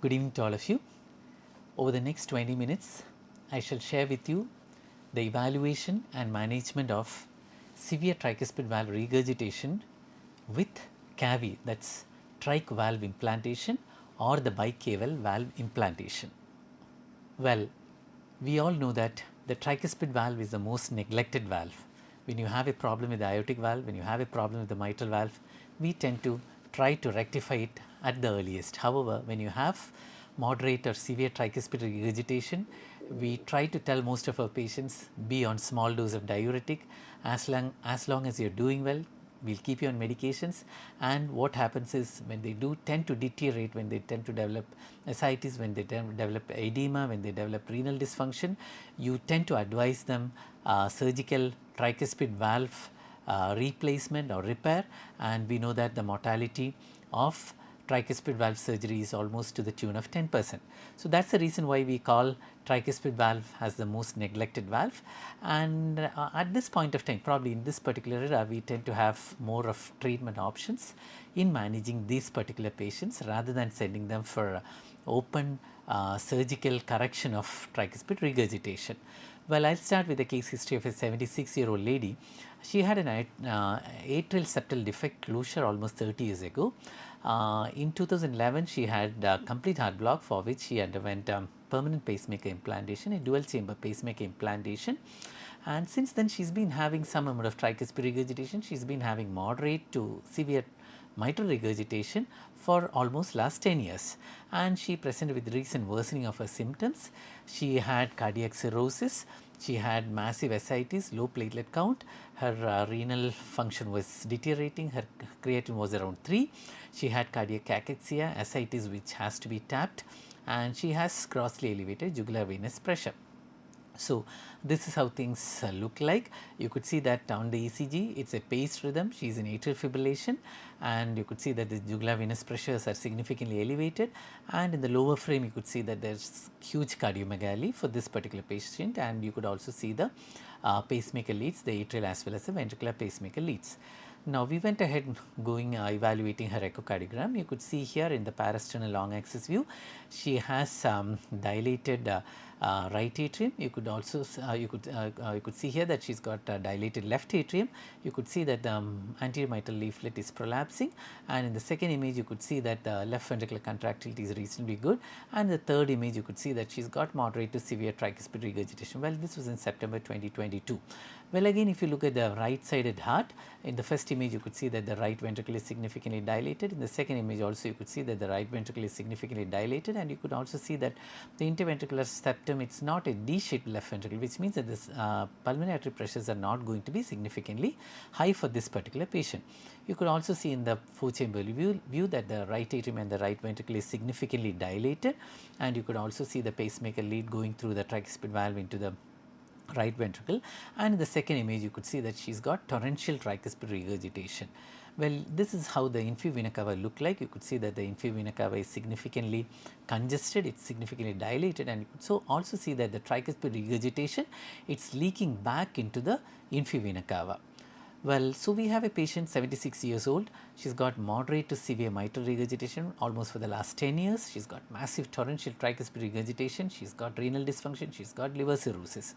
Good evening to all of you. Over the next 20 minutes, I shall share with you the evaluation and management of severe tricuspid valve regurgitation with CAVI, that's Tric valve implantation or the bicaval valve implantation. Well, we all know that the tricuspid valve is the most neglected valve. When you have a problem with the aortic valve, when you have a problem with the mitral valve, we tend to try to rectify it at the earliest. However, when you have moderate or severe tricuspid regurgitation, we try to tell most of our patients be on small dose of diuretic as long as you're doing well. We'll keep you on medications, and what happens is when they do tend to deteriorate, when they tend to develop ascites, when they develop edema, when they develop renal dysfunction, you tend to advise them surgical tricuspid valve replacement or repair, and we know that the mortality of tricuspid valve surgery is almost to the tune of 10%. So, that is the reason why we call tricuspid valve as the most neglected valve, and at this point of time, probably in this particular era, we tend to have more of treatment options in managing these particular patients rather than sending them for open surgical correction of tricuspid regurgitation. Well, I'll start with the case history of a 76-year-old lady. She had an atrial septal defect closure almost 30 years ago. In 2011, she had complete heart block, for which she underwent permanent pacemaker implantation, a dual chamber pacemaker implantation. And since then, she's been having some amount of tricuspid regurgitation. She's been having moderate to severe mitral regurgitation for almost last 10 years, and she presented with recent worsening of her symptoms. She had cardiac cirrhosis, she had massive ascites, low platelet count, her renal function was deteriorating, her creatinine was around 3, she had cardiac cachexia, ascites which has to be tapped, and she has grossly elevated jugular venous pressure. So, this is how things look like. You could see that on the ECG, it is a paced rhythm, she is in atrial fibrillation, and you could see that the jugular venous pressures are significantly elevated, and in the lower frame you could see that there is huge cardiomegaly for this particular patient, and you could also see the pacemaker leads, the atrial as well as the ventricular pacemaker leads. Now, we went ahead going evaluating her echocardiogram. You could see here in the parasternal long axis view, she has dilated right atrium. You could also you could see here that she's got dilated left atrium. You could see that the anterior mitral leaflet is prolapsing, and in the second image you could see that the left ventricular contractility is reasonably good, and the third image you could see that she's got moderate to severe tricuspid regurgitation. Well, this was in September 2022. Well, again, if you look at the right sided heart, in the first image you could see that the right ventricle is significantly dilated. In the second image also you could see that the right ventricle is significantly dilated, and you could also see that the interventricular septum, it's not a D-shaped left ventricle, which means that this pulmonary artery pressures are not going to be significantly high for this particular patient. You could also see in the four-chamber view that the right atrium and the right ventricle is significantly dilated, and you could also see the pacemaker lead going through the tricuspid valve into the right ventricle, and in the second image you could see that she's got torrential tricuspid regurgitation. Well, this is how the inferior vena cava look like. You could see that the inferior vena cava is significantly congested, it's significantly dilated, and you could so also see that the tricuspid regurgitation, it's leaking back into the inferior vena cava. Well, so we have a patient 76 years old. She's got moderate to severe mitral regurgitation almost for the last 10 years. She's got massive torrential tricuspid regurgitation. She's got renal dysfunction. She's got liver cirrhosis.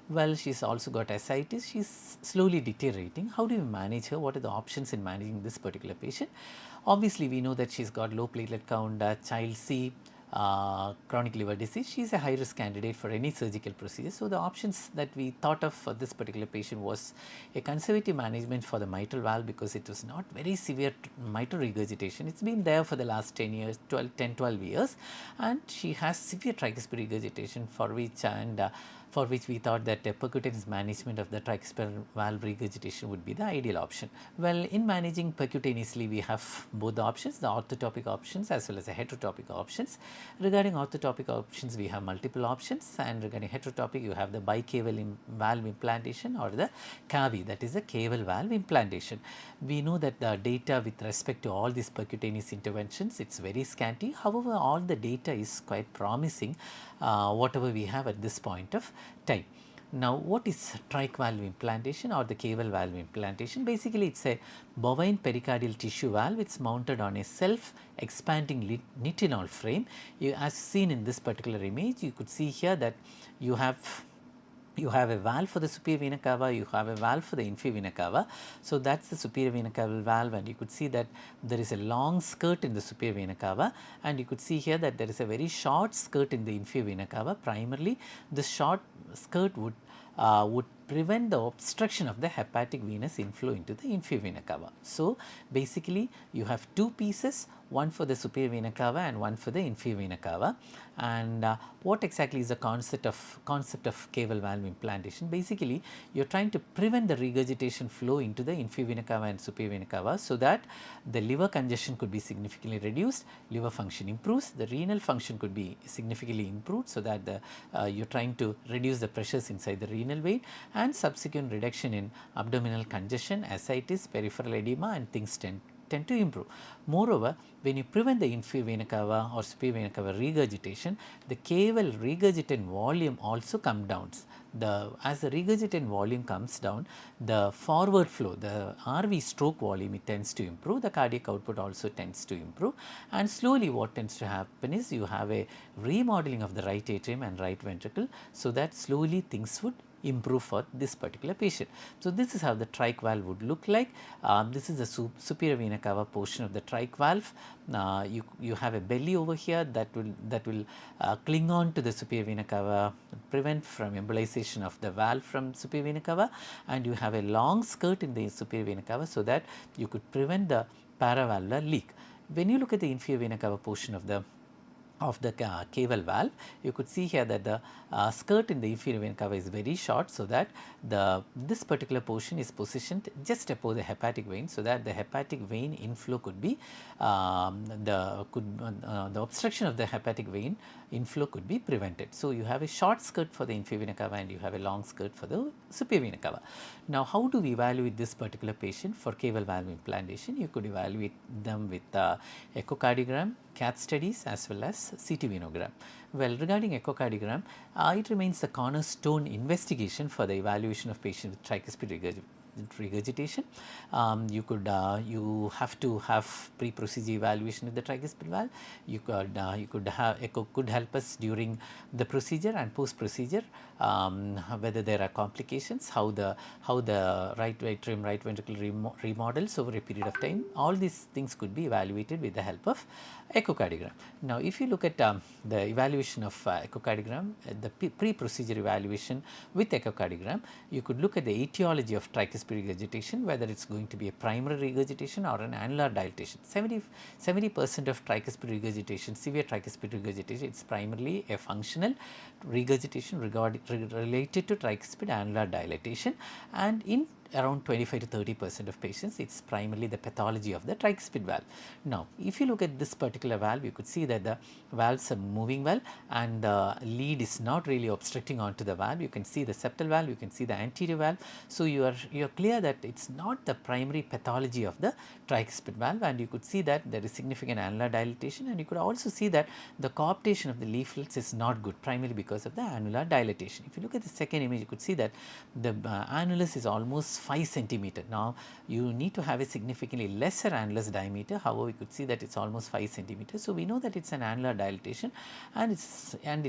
Well, she's also got ascites. She's slowly deteriorating. How do you manage her? What are the options in managing this particular patient? Obviously, we know that she's got low platelet count, child C, chronic liver disease. She is a high risk candidate for any surgical procedure. So, the options that we thought of for this particular patient was a conservative management for the mitral valve, because it was not very severe mitral regurgitation. It's been there for the last 10 years, 12 years, and she has severe tricuspid regurgitation for which we thought that percutaneous management of the tricuspid valve regurgitation would be the ideal option. Well, in managing percutaneously, we have both the options, the orthotopic options as well as the heterotopic options. Regarding orthotopic options, we have multiple options, and regarding heterotopic, you have the bicaval valve implantation or the CAVI, that is the caval valve implantation. We know that the data with respect to all these percutaneous interventions, it's very scanty. However, all the data is quite promising, whatever we have at this point of time. Now, what is trach valve implantation or the cable valve implantation? Basically, it's a bovine pericardial tissue valve. It's mounted on a self-expanding nitinol frame. As seen in this particular image, you could see here that you have a valve for the superior vena cava, you have a valve for the inferior vena cava. So, that is the superior vena cava valve, and you could see that there is a long skirt in the superior vena cava, and you could see here that there is a very short skirt in the inferior vena cava. Primarily, this short skirt would prevent the obstruction of the hepatic venous inflow into the inferior vena cava. So, basically you have two pieces, one for the superior vena cava and one for the inferior vena cava. And what exactly is the concept of cable valve implantation? Basically, you are trying to prevent the regurgitation flow into the inferior vena cava and superior vena cava, so that the liver congestion could be significantly reduced, liver function improves, the renal function could be significantly improved, so that the you are trying to reduce the pressures inside the renal vein, and subsequent reduction in abdominal congestion, ascites, peripheral edema, and things tend to improve. Moreover, when you prevent the inferior vena cava or superior vena cava regurgitation, the caval regurgitant volume also comes down. As the regurgitant volume comes down, the forward flow, the RV stroke volume, it tends to improve, the cardiac output also tends to improve, and slowly what tends to happen is you have a remodeling of the right atrium and right ventricle, so that slowly things would improve for this particular patient. So, this is how the trach valve would look like. This is the superior vena cava portion of the trach valve. You have a belly over here that will cling on to the superior vena cava, prevent from embolization of the valve from superior vena cava, and you have a long skirt in the superior vena cava, so that you could prevent the paravalvular leak. When you look at the inferior vena cava portion of the cable valve, you could see here that the skirt in the inferior vena cava is very short, so that this particular portion is positioned just above the hepatic vein, so that the hepatic vein inflow could be the obstruction of the hepatic vein inflow could be prevented. So, you have a short skirt for the inferior vena cava and you have a long skirt for the superior vena cava. Now, how do we evaluate this particular patient for cable valve implantation? You could evaluate them with echocardiogram, cath studies, as well as CT venogram. Well, regarding echocardiogram, it remains the cornerstone investigation for the evaluation of patients with tricuspid regurgitation. You have to have pre-procedure evaluation of the tricuspid valve. You could have echo could help us during the procedure and post procedure, whether there are complications, how the right atrium, right ventricle remodels over a period of time. All these things could be evaluated with the help of echocardiogram. Now, if you look at the evaluation of echocardiogram, the pre-procedure evaluation with echocardiogram, you could look at the etiology of tricuspid regurgitation, whether it is going to be a primary regurgitation or an annular dilatation. 70% of tricuspid regurgitation, severe tricuspid regurgitation, it is primarily a functional regurgitation related to tricuspid annular dilatation, and in around 25 to 30% of patients, it is primarily the pathology of the tricuspid valve. Now, if you look at this particular valve, you could see that the valves are moving well and the lead is not really obstructing onto the valve. You can see the septal valve, you can see the anterior valve. So, you are clear that it is not the primary pathology of the tricuspid valve, and you could see that there is significant annular dilatation, and you could also see that the coaptation of the leaflets is not good, primarily because of the annular dilatation. If you look at the second image, you could see that the annulus is almost 5 centimeter. Now, you need to have a significantly lesser annulus diameter. However, we could see that it is almost 5 centimeters. So, we know that it is an annular dilatation, and it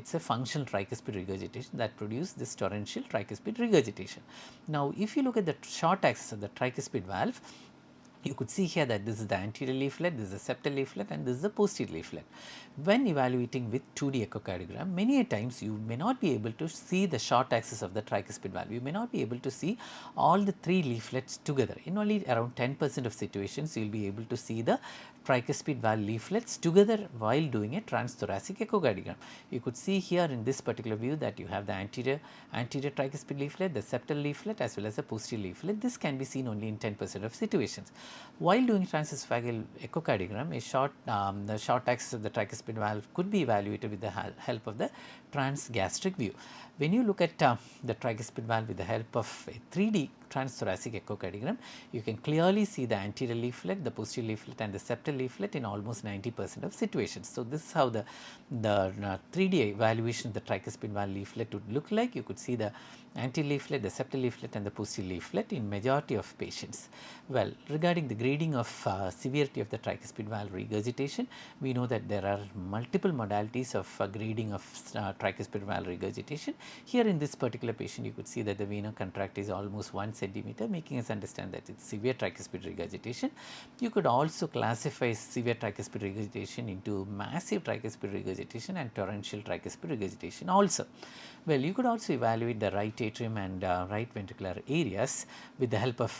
is a functional tricuspid regurgitation that produces this torrential tricuspid regurgitation. Now, if you look at the short axis of the tricuspid valve, you could see here that this is the anterior leaflet, this is the septal leaflet, and this is the posterior leaflet. When evaluating with 2D echocardiogram, many a times you may not be able to see the short axis of the tricuspid valve. You may not be able to see all the 3 leaflets together. In only around 10% of situations, you will be able to see the tricuspid valve leaflets together while doing a transthoracic echocardiogram. You could see here in this particular view that you have the anterior tricuspid leaflet, the septal leaflet, as well as the posterior leaflet. This can be seen only in 10% of situations. While doing transesophageal echocardiogram, the short axis of the tricuspid valve could be evaluated with the help of the transgastric view. When you look at the tricuspid valve with the help of a 3D transthoracic ecocardiogram, you can clearly see the anterior leaflet, the posterior leaflet and the septal leaflet in almost 90% of situations. So, this is how the 3D evaluation of the tricuspid valve leaflet would look like. You could see the anterior leaflet, the septal leaflet and the posterior leaflet in majority of patients. Well, regarding the grading of severity of the tricuspid valve regurgitation, we know that there are multiple modalities of grading of tricuspid valve regurgitation. Here in this particular patient, you could see that the vena contracta is almost 1 centimeter, making us understand that it is severe tricuspid regurgitation. You could also classify severe tricuspid regurgitation into massive tricuspid regurgitation and torrential tricuspid regurgitation also. Well, you could also evaluate the right atrium and right ventricular areas with the help of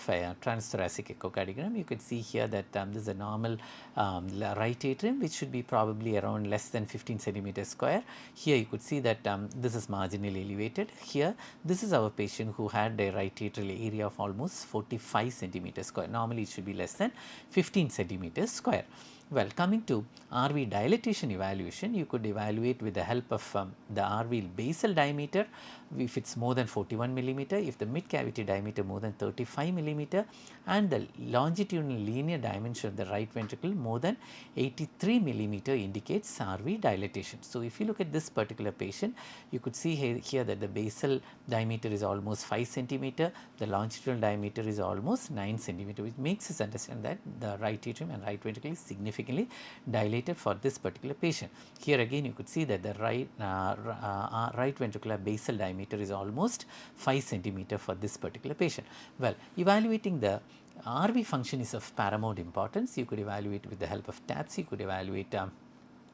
transthoracic echocardiogram. You could see here that this is a normal right atrium, which should be probably around less than 15 centimeters square. Here you could see that this is marginally elevated. Here, this is our patient who had a right atrial area of almost 45 centimeters square. Normally, it should be less than 15 centimeters square. Well, coming to RV dilatation evaluation, you could evaluate with the help of the RV basal diameter if it is more than 41 millimeter, if the mid cavity diameter more than 35 millimeter and the longitudinal linear dimension of the right ventricle more than 83 millimeter indicates RV dilatation. So, if you look at this particular patient, you could see here that the basal diameter is almost 5 centimeter, the longitudinal diameter is almost 9 centimeter, which makes us understand that the right atrium and right ventricle is significantly dilated for this particular patient. Here again you could see that the right ventricular basal diameter is almost 5 centimeter for this particular patient. Well, evaluating the RV function is of paramount importance. You could evaluate with the help of TAPS, you could evaluate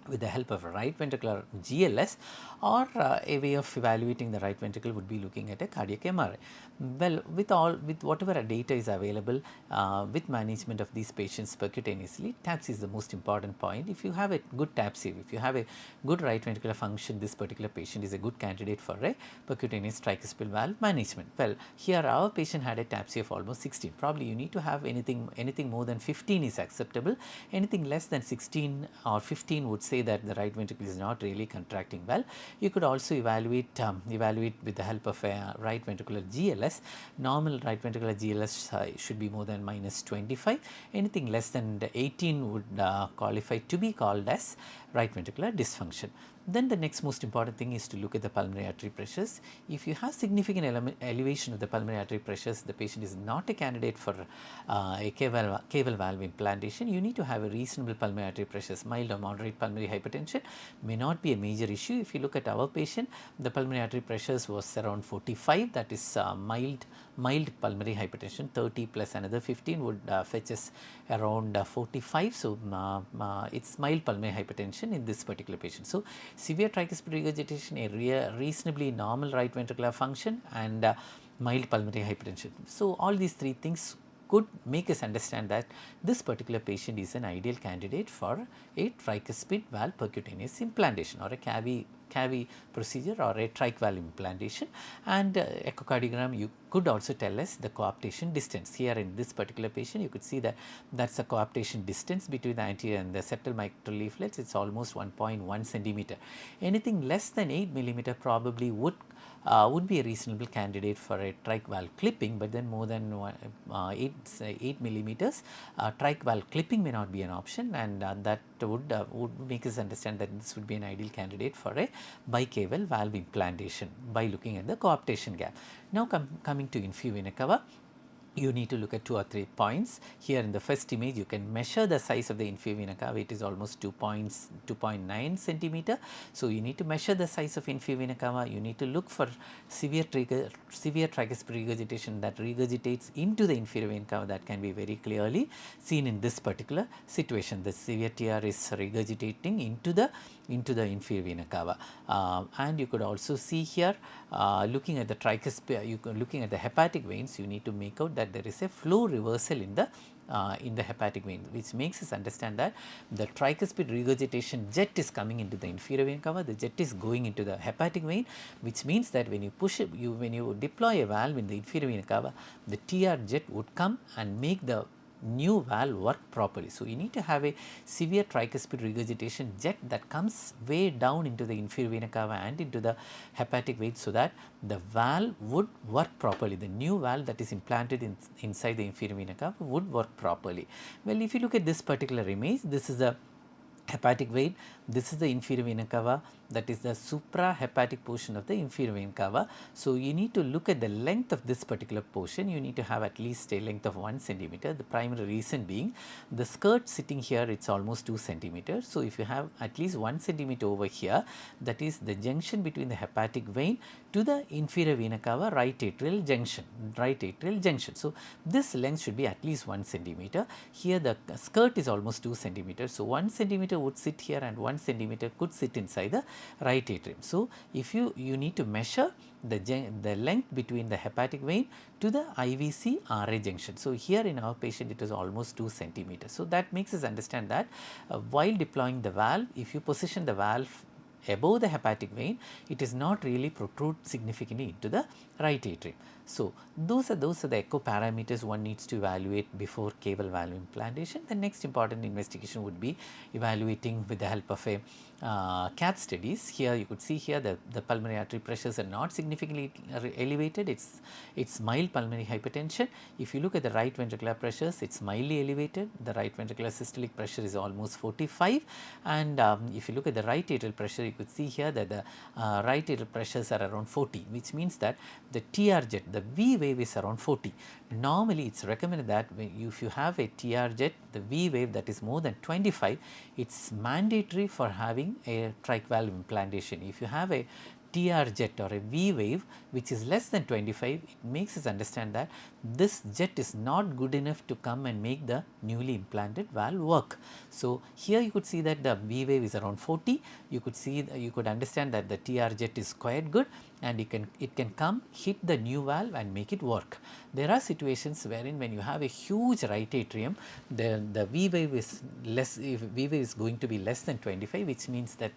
with the help of right ventricular GLS, or a way of evaluating the right ventricle would be looking at a cardiac MRI. Well, with whatever data is available with management of these patients percutaneously, TAPS is the most important point. If you have a good TAPS, if you have a good right ventricular function, this particular patient is a good candidate for a percutaneous tricuspid valve management. Well, here our patient had a TAPS of almost 16. Probably you need to have anything more than 15 is acceptable. Anything less than 16 or 15 would say that the right ventricle is not really contracting well. You could also evaluate with the help of a right ventricular GLS. Normal right ventricular GLS should be more than minus 25. Anything less than 18 would qualify to be called as right ventricular dysfunction. Then the next most important thing is to look at the pulmonary artery pressures. If you have significant elevation of the pulmonary artery pressures, the patient is not a candidate for a caval valve implantation. You need to have a reasonable pulmonary artery pressures. Mild or moderate pulmonary hypertension may not be a major issue. If you look at our patient, the pulmonary artery pressures was around 45, that is mild pulmonary hypertension. 30 plus another 15 would fetch us around 45. So, it is mild pulmonary hypertension in this particular patient. So, severe tricuspid regurgitation, a reasonably normal right ventricular function and mild pulmonary hypertension. So, all these three things could make us understand that this particular patient is an ideal candidate for a tricuspid valve percutaneous implantation or a CAVI procedure or a tric valve implantation. And echocardiogram, you could also tell us the coaptation distance. Here in this particular patient, you could see that that's a coaptation distance between the anterior and the septal mitral leaflets. It's almost 1.1 centimeter. Anything less than 8 millimeter probably would be a reasonable candidate for a tric valve clipping, but then more than 8 millimeters, tric valve clipping may not be an option, and that would make us understand that this would be an ideal candidate for a bicaval valve implantation by looking at the coaptation gap. Now coming to inferior vena cava, you need to look at 2 or 3 points. Here in the first image, you can measure the size of the inferior vena cava. It is almost 2.9 centimeter. So, you need to measure the size of inferior vena cava. You need to look for severe tricuspid regurgitation that regurgitates into the inferior vena cava. That can be very clearly seen in this particular situation. The severe TR is regurgitating into the inferior vena cava. And you could also see here, looking at the tricuspid, looking at the hepatic veins, you need to make out that there is a flow reversal in the hepatic vein, which makes us understand that the tricuspid regurgitation jet is coming into the inferior vena cava, the jet is going into the hepatic vein, which means that when you push it, when you deploy a valve in the inferior vena cava, the TR jet would come and make the new valve work properly. So, you need to have a severe tricuspid regurgitation jet that comes way down into the inferior vena cava and into the hepatic vein, so that the valve would work properly. The new valve that is implanted inside the inferior vena cava would work properly. Well, if you look at this particular image, this is a hepatic vein, this is the inferior vena cava, that is the suprahepatic portion of the inferior vena cava. So, you need to look at the length of this particular portion. You need to have at least a length of 1 centimeter. The primary reason being the skirt sitting here, it's almost 2 centimeters. So, if you have at least 1 centimeter over here, that is the junction between the hepatic vein to the inferior vena cava right atrial junction, So, this length should be at least 1 centimeter. Here the skirt is almost 2 centimeters. So, 1 centimeter would sit here and 1 centimeter could sit inside the right atrium. So, if you need to measure the length between the hepatic vein to the IVC RA junction. So, here in our patient it was almost 2 centimeters. So, that makes us understand that while deploying the valve, if you position the valve above the hepatic vein, it is not really protrude significantly into the right atrium. So, those are the echo parameters one needs to evaluate before cable valve implantation. The next important investigation would be evaluating with the help of a cath studies. Here you could see here the pulmonary artery pressures are not significantly elevated, it's mild pulmonary hypertension. If you look at the right ventricular pressures, it's mildly elevated. The right ventricular systolic pressure is almost 45, and if you look at the right atrial pressure, you could see here that the right atrial pressures are around 40, which means that the TR jet, the V wave is around 40. Normally, it's recommended that if you have a TR jet, the V wave that is more than 25, it's mandatory for having a trach valve implantation. If you have a TR jet or a V wave which is less than 25, it makes us understand that this jet is not good enough to come and make the newly implanted valve work. So, here you could see that the V wave is around 40, you could understand that the TR jet is quite good, and it can come, hit the new valve and make it work. There are situations wherein when you have a huge right atrium, the V wave is less, if V wave is going to be less than 25, which means that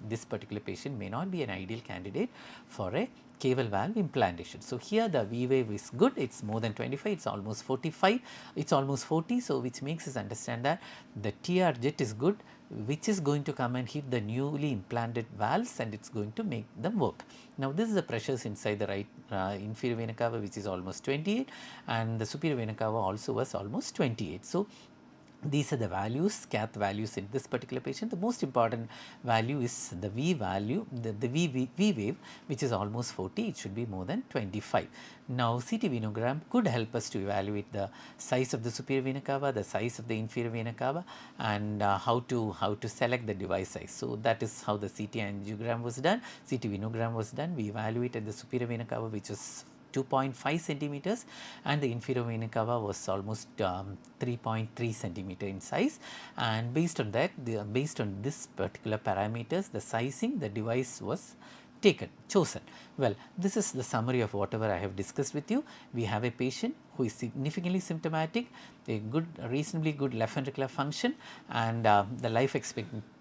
this particular patient may not be an ideal candidate for a cable valve implantation. So, here the V wave is good, it is more than 25, it is almost 45, it is almost 40. So, which makes us understand that the TR jet is good, which is going to come and hit the newly implanted valves and it is going to make them work. Now, this is the pressures inside the right inferior vena cava, which is almost 28, and the superior vena cava also was almost 28. So, these are the values, cath values in this particular patient. The most important value is the V value, the V wave, which is almost 40, it should be more than 25. Now, CT venogram could help us to evaluate the size of the superior vena cava, the size of the inferior vena cava, and how to select the device size. So, that is how the CT angiogram was done, CT venogram was done. We evaluated the superior vena cava, which is 2.5 centimeters, and the inferior vena cava was almost 3.3 centimeter in size, and based on that, based on this particular parameters, the sizing, the device was chosen. Well, this is the summary of whatever I have discussed with you. We have a patient who is significantly symptomatic, a reasonably good left ventricular function, and the life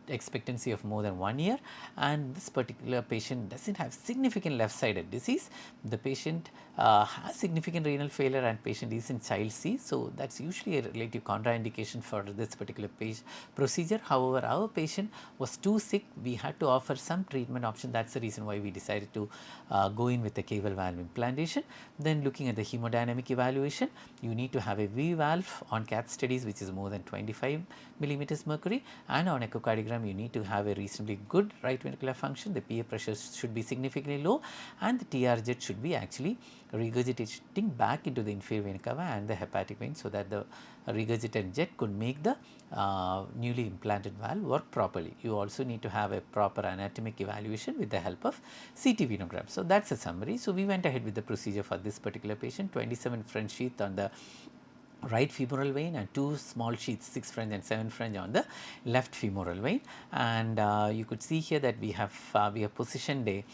expectancy of more than 1 year, and this particular patient does not have significant left sided disease. The patient has significant renal failure and patient is in child C. So, that is usually a relative contraindication for this particular procedure. However, our patient was too sick, we had to offer some treatment option. That is the reason why we decided to go in with the cable valve implantation. Then looking at the hemodynamic evaluation, you need to have a V valve on cath studies which is more than 25 millimeters mercury, and on echocardiogram you need to have a reasonably good right ventricular function, the PA pressure should be significantly low, and the TR jet should be actually regurgitating back into the inferior vena cava and the hepatic vein, so that the regurgitated jet could make the newly implanted valve work properly. You also need to have a proper anatomic evaluation with the help of CT venogram. So, that is a summary. So, we went ahead with the procedure for this particular patient, 27 French sheath on the right femoral vein and 2 small sheaths, 6 French and 7 French on the left femoral vein, and you could see here that we have positioned a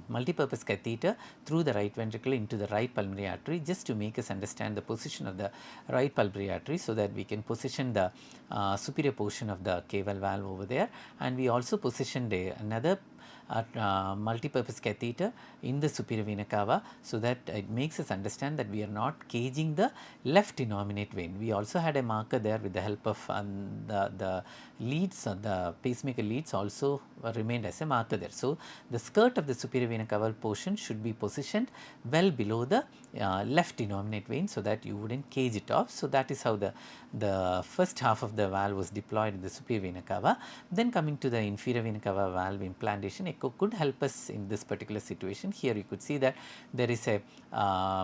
multi-purpose catheter through the right ventricle into the right pulmonary artery, just to make us understand the position of the right pulmonary artery, so that we can position the superior portion of the cable valve over there. And we also positioned another multi-purpose catheter in the superior vena cava, so that it makes us understand that we are not caging the left innominate vein. We also had a marker there with the help of the leads, the pacemaker leads also remained as a marker there. So, the skirt of the superior vena cava portion should be positioned well below the left innominate vein, so that you wouldn't cage it off. So, that is how the first half of the valve was deployed in the superior vena cava. Then coming to the inferior vena cava valve implantation, echo could help us in this particular situation. Here you could see that there is a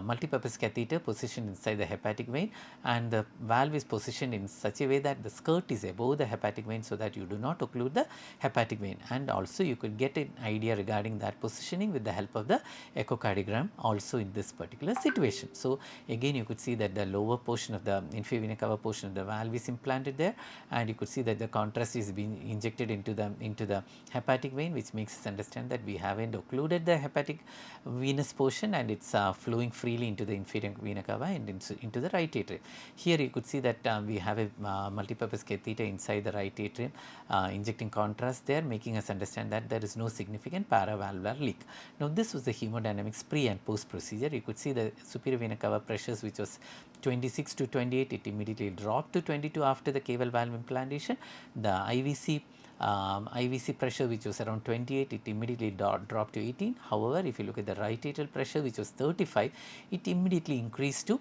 multi-purpose catheter positioned inside the hepatic vein, and the valve is positioned in such a way that the skirt is above the hepatic vein, so that you do not occlude the hepatic vein. And also you could get an idea regarding that positioning with the help of the echocardiogram also in this particular situation. So, again you could see that the lower portion of the inferior vena cava portion of the valve is implanted there, and you could see that the contrast is being injected into the hepatic vein, which makes us understand that we haven't occluded the hepatic venous portion, and it's flowing freely into the inferior vena cava and into the right atrium. Here you could see that we have a multi-purpose catheter inside the right atrium, injecting contrast there, making us understand that there is no significant paravalvular leak. Now, this was the hemodynamics pre and post procedure. You could see the superior vena cava pressures, which was 26 to 28, it immediately dropped to 22 after the caval valve implantation. The IVC pressure, which was around 28, it immediately dropped to 18. However, if you look at the right atrial pressure, which was 35, it immediately increased to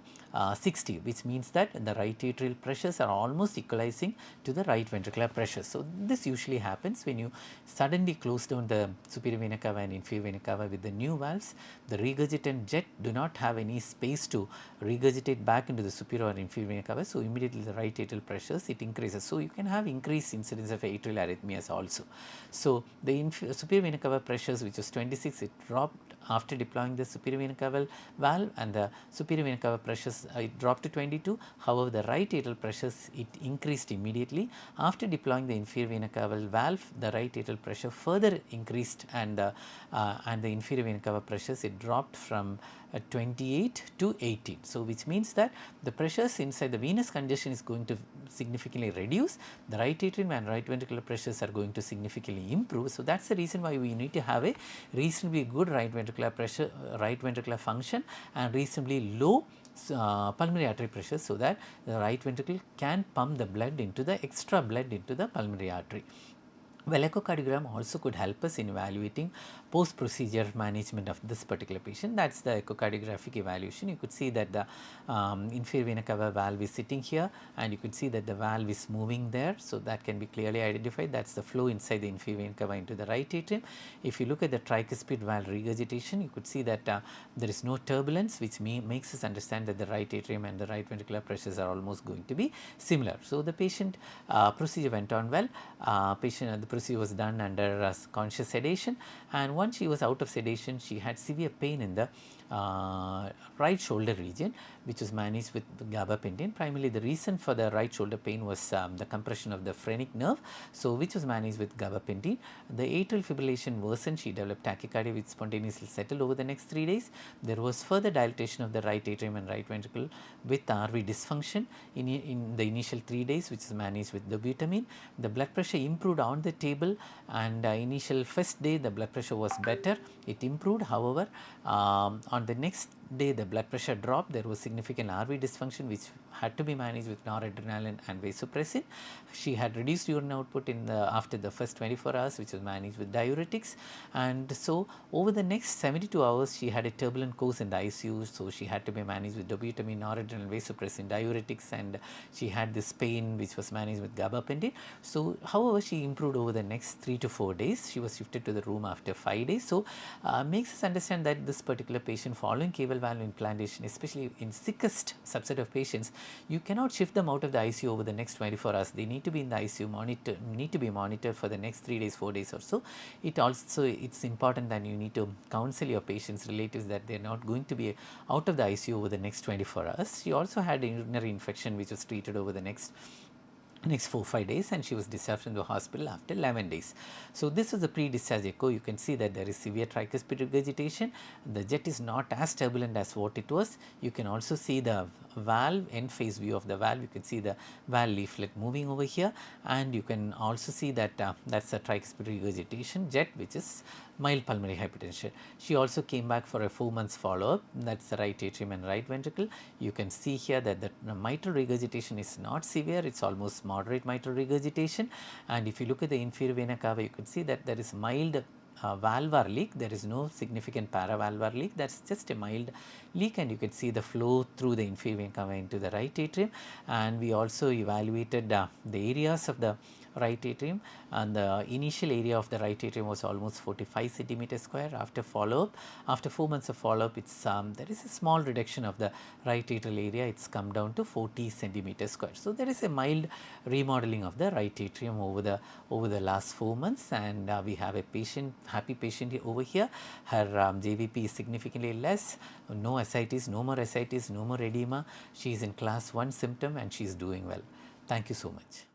60, which means that the right atrial pressures are almost equalizing to the right ventricular pressure. So, this usually happens when you suddenly close down the superior vena cava and inferior vena cava with the new valves. The regurgitant jet do not have any space to regurgitate back into the superior or inferior vena cava. So, immediately the right atrial pressures, it increases. So, you can have increased incidence of atrial arrhythmias also. So, the superior vena cava pressures, which was 26, it dropped after deploying the superior vena cava valve, and the superior vena cava pressures, it dropped to 22. However, the right atrial pressures, it increased immediately after deploying the inferior vena cava valve. The right atrial pressure further increased, and the inferior vena cava pressures, it dropped from 28 to 18. So, which means that the pressures inside the venous congestion is going to significantly reduce, the right atrium and right ventricular pressures are going to significantly improve. So, that is the reason why we need to have a reasonably good right ventricular pressure, right ventricular function, and reasonably low pulmonary artery pressure, so that the right ventricle can pump the blood into the extra blood into the pulmonary artery. Well, echocardiogram also could help us in evaluating post-procedure management of this particular patient. That is the echocardiographic evaluation. You could see that the inferior vena cava valve is sitting here, and you could see that the valve is moving there. So, that can be clearly identified. That is the flow inside the inferior vena cava into the right atrium. If you look at the tricuspid valve regurgitation, you could see that there is no turbulence, which makes us understand that the right atrium and the right ventricular pressures are almost going to be similar. So, the patient procedure went on well. The procedure was done under conscious sedation, and once she was out of sedation, she had severe pain in the right shoulder region, which was managed with gabapentin. Primarily, the reason for the right shoulder pain was the compression of the phrenic nerve, so which was managed with gabapentin. The atrial fibrillation worsened. She developed tachycardia, which spontaneously settled over the next 3 days. There was further dilatation of the right atrium and right ventricle with RV dysfunction in the initial 3 days, which is managed with dobutamine. The blood pressure improved on the table, and initial first day the blood pressure was better, it improved. However, on the next day the blood pressure dropped. There was significant RV dysfunction, which had to be managed with noradrenaline and vasopressin. She had reduced urine output after the first 24 hours, which was managed with diuretics, and so over the next 72 hours she had a turbulent course in the ICU. So, she had to be managed with dobutamine, noradrenaline, vasopressin, diuretics, and she had this pain, which was managed with gabapentin. So, however, she improved over the next 3 to 4 days. She was shifted to the room after 5 days. So, makes us understand that this particular patient, following caval valve implantation, especially in sickest subset of patients, you cannot shift them out of the ICU over the next 24 hours. They need to be in the ICU, need to be monitored for the next 3 days, 4 days or so. It's important that you need to counsel your patients' relatives that they are not going to be out of the ICU over the next 24 hours. She also had a urinary infection, which was treated over the next next 4-5 days, and she was discharged from the hospital after 11 days. So this is the pre-discharge echo. You can see that there is severe tricuspid regurgitation. The jet is not as turbulent as what it was. You can also see the valve, end phase view of the valve. You can see the valve leaflet moving over here, and you can also see that that's a tricuspid regurgitation jet, which is mild pulmonary hypertension. She also came back for a 4 months follow-up. That's the right atrium and right ventricle. You can see here that the mitral regurgitation is not severe. It's almost moderate mitral regurgitation. And if you look at the inferior vena cava, you can see that there is mild valvar leak. There is no significant paravalvar leak. That's just a mild leak, and you can see the flow through the inferior vena cava into the right atrium. And we also evaluated the areas of the right atrium, and the initial area of the right atrium was almost 45 centimeter square. After follow-up, after 4 months of follow-up, it's there is a small reduction of the right atrial area. It's come down to 40 centimeter square. So there is a mild remodeling of the right atrium over the last 4 months, and we have a happy patient over here. Her JVP is significantly less, no ascites, no more ascites, no more edema. She is in class 1 symptom, and she is doing well. Thank you so much.